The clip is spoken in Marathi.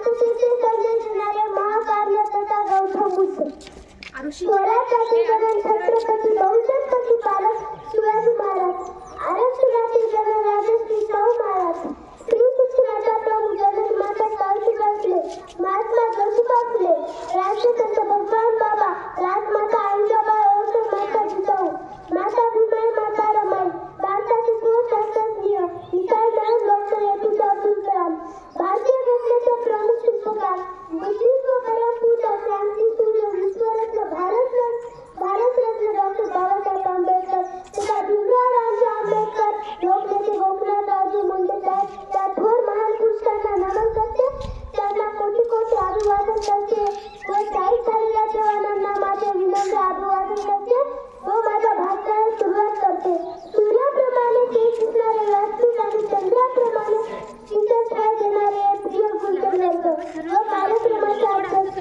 शांततेचे संदेश देणारे महाकार्यकर्ता गौतम बुद्ध, स्वराज्याचे जनक छत्रपती बहुजन प्रतिपालक शिवाजी महाराज, आरक्षणाचे जनक राजश्री शाहू महाराज, स्त्री शिक्षणाचा प्रमुख जनक माता सावित्रीबाई फुले, महात्मा ज्योतिबा फुले, राष्ट्रसंत भगवान बाबा, राजमाता आईसाबाई होळकर, माता जिजाऊ, माता भीमाई, माता रमाई, भारताचे सुशासनीय निकाय म्हणून डॉक्टर APJ अब्दुल कलाम, भारतीय घटनेचे प्रमुख शिल्पकार, बुद्धिस्ट व परमपूज्य क्रांती सूर्य विश्वरत्न भारतरत्न डॉक्टर बाबासाहेब आंबेडकर तथा भीमराव रामजी आंबेडकर, लोकनेते गोपीनाथरावजी मुंडे साहेब या थोर महान पुरुषांना नमन करते, त्यांना कोटी कोटी अभिवादन करते व शहीद झालेल्या जवानांना माझे विनम्र अभिवादन करते व माझ्या भाषणाला सुरुवात करते. सूर्याप्रमाणे तेज दिसणारे व्यासपीठ आणि चंद्राप्रमाणे शीतल छाया देणारे प्रिय गुलदर्शन व कार्यक्रमाचे अध्यक्ष